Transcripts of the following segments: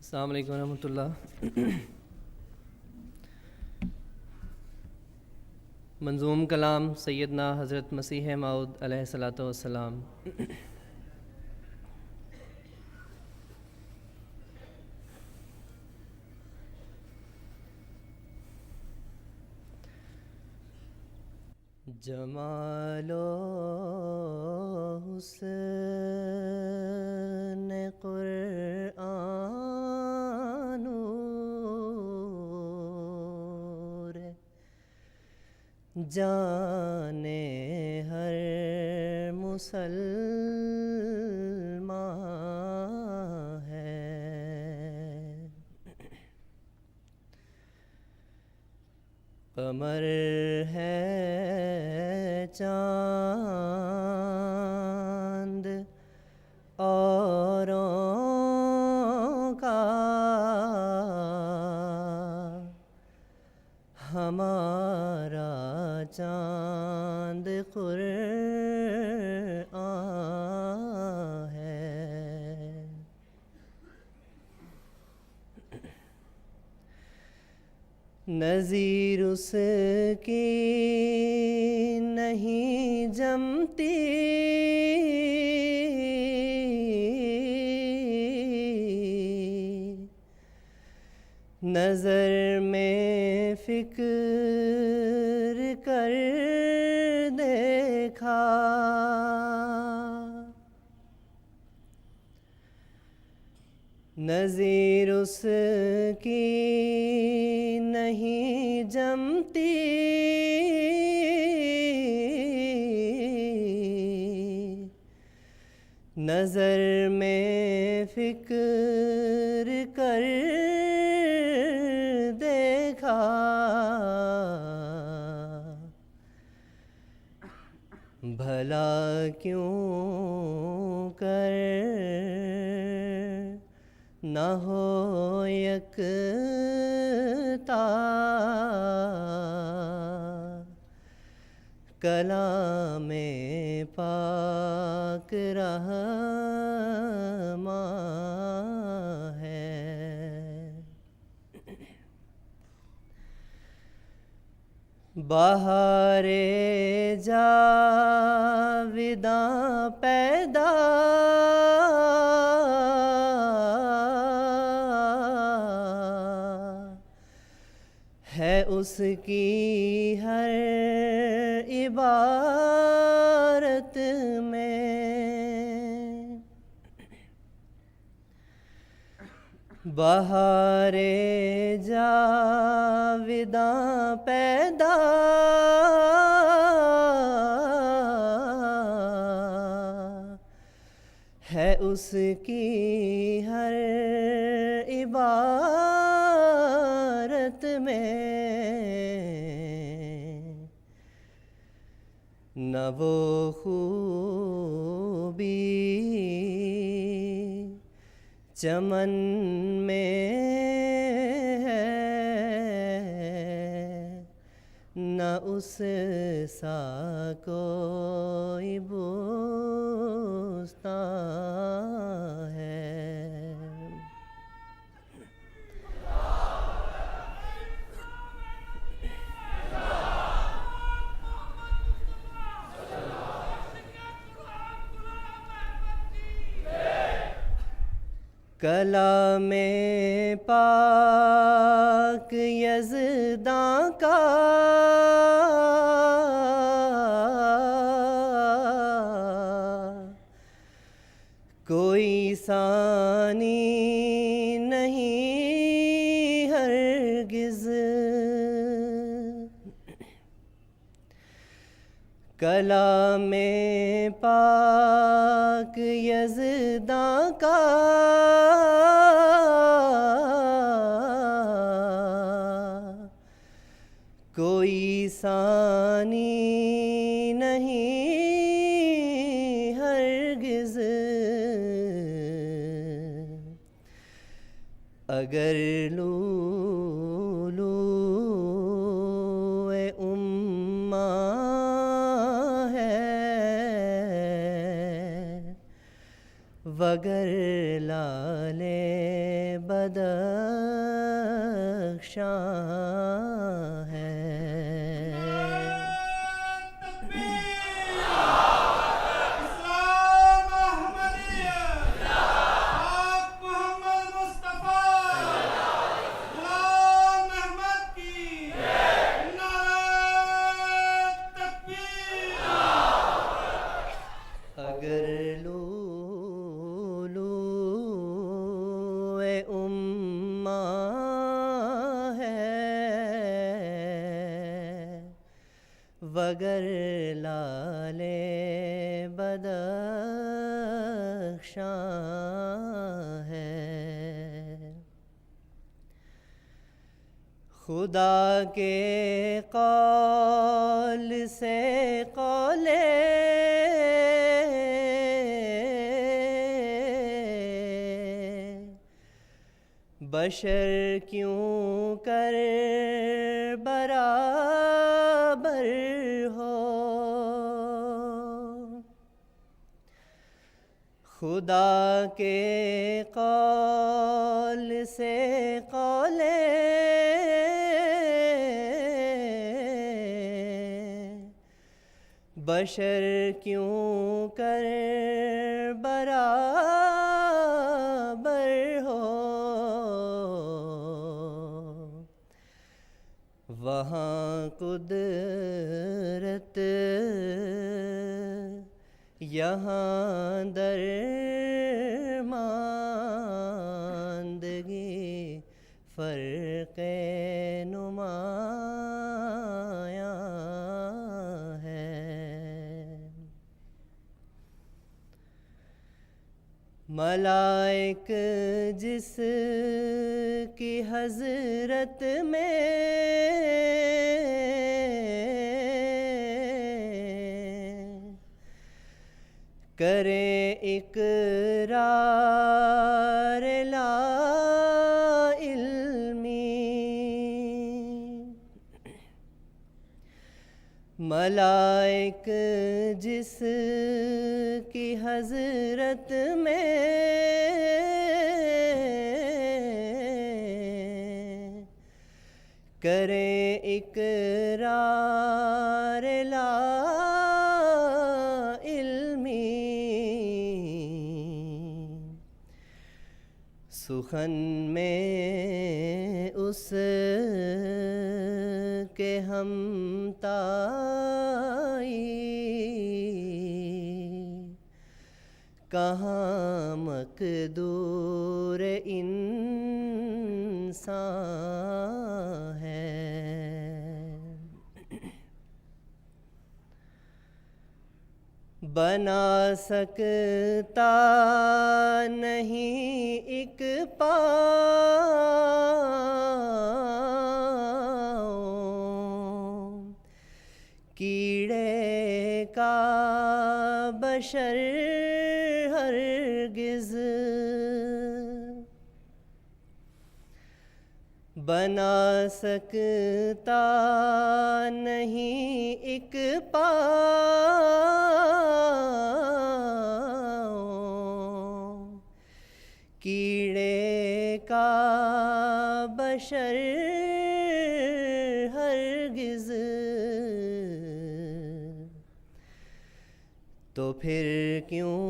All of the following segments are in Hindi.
अस्सलाम वालेकुम रहमतुल्लाह। मंजूम कलाम सैयदना हज़रत मसीह मऊद अलैहिस्सलातु वस्सलाम। जमालो हुस्न कुरआन नूर जाने हर मुसलमान है। कमर है चाँद औरों का, हमारा चाँद कुरआन है। नज़ीर उसकी नहीं जमती, नज़र में फ़िक्र कर देखा। नज़ीर उसकी नहीं जमती, नज़र में फ़िक्र कर देखा। भला क्यों कर न हो यकता, कलामे पाक रहमान है। बहारे जाविदां पैदा है उसकी हर इबारत में। बहारे जाविदां पैदा है उसकी हर इबारत में। न वो खूबी चमन में है, न उस सा कोई बुस्तां है। कलामे पाक यज़दां का कोई सानी नहीं हरगिज़। कलामे पाक यज़दां का कोई सानी नहीं हरगिज़। अगर लूलू उम्मा है वगर लाले बदख्शां है। अगर लूलूए उम्मा है वगर लाले बदख्शां है। खुदा के कौल से कौले बशर क्यों कर बराबर हो। खुदा के कौल से कौले बशर क्यों कर बराबर हो। वहाँ कुदरत यहाँ दरमांदगी फ़र्क़े नुमायाँ है। मलाइक जिस की हज़रत में करे इक़रार ला इल्मी। मलाइक जिस की हज़रत में करे इक़रार ला इल्मी। सुखन में उस के हमताई कहाँ मक़दूर इंसान है। बना सकता नहीं एक पाँव कीड़े का बशर हरगिज़। बना सकता नहीं एक पाँव कीड़े का बशर हरगिज़। तो फिर क्यों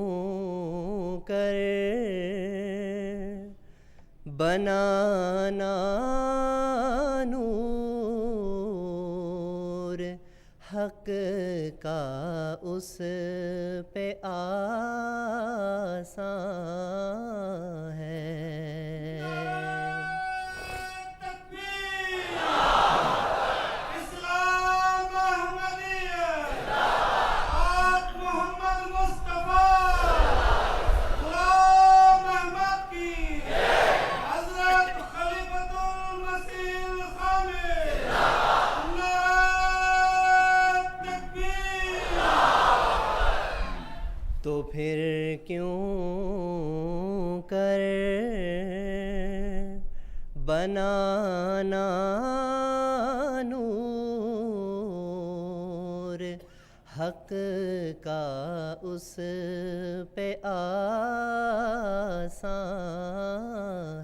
कर बनाना नूर हक़ का उस पे आसान है। तो फिर क्यों कर बनाना नूर हक का उस पे आसान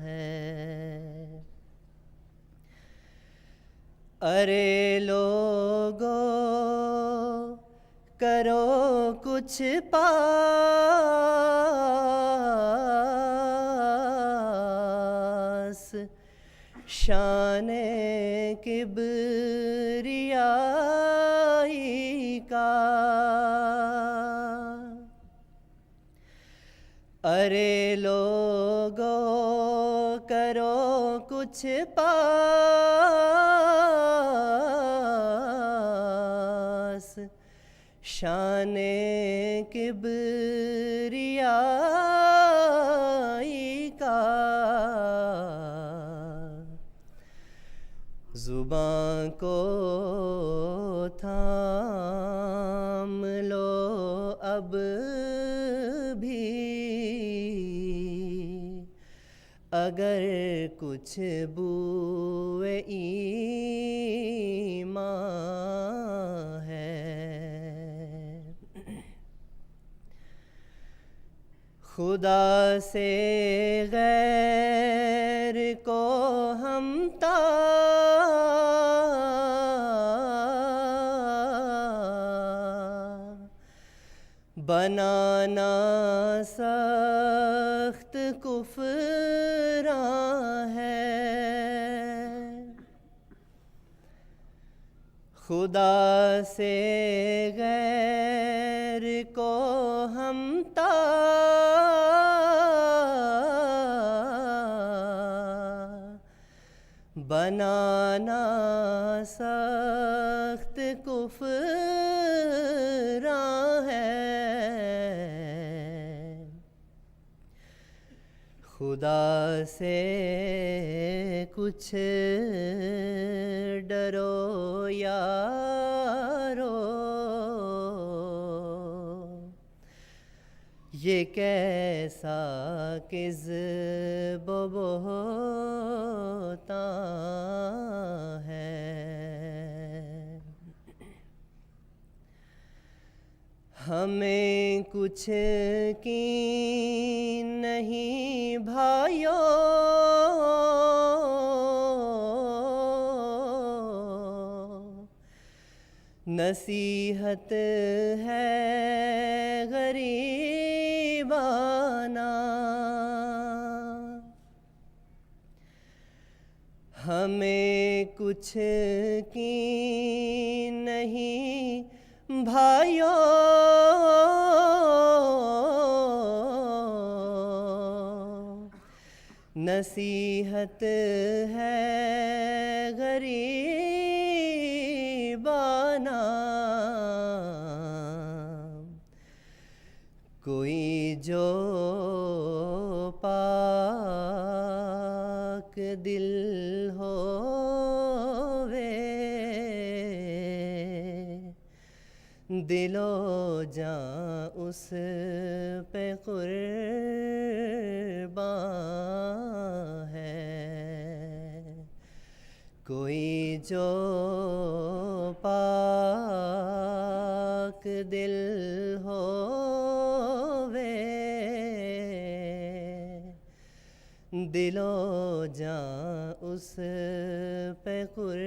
है। अरे लोगो करो कुछ पास, शाने किबरियाई का। अरे लोगो करो कुछ पास, शाने किबरियाई का। जुबां को थाम लो अब भी, अगर कुछ बूए ईमान है। खुदा से गैर को हम बनाना सख्त कुफरान है। खुदा से गैर को हम बनाना सख्त कुफरान है। खुदा से कुछ डरो यारो, ये कैसा किज़्ब बोहतान है। हमें कुछ की नहीं भाइयों, नसीहत है गरीबाना। हमें कुछ की नहीं भाइयों, नसीहत है गरीबाना। कोई जो पाक दिल होवे, दिलो जान उस पे कुर्बान है। कोई जो पाक दिल होवे, दिलो जान उस पे कुर्बान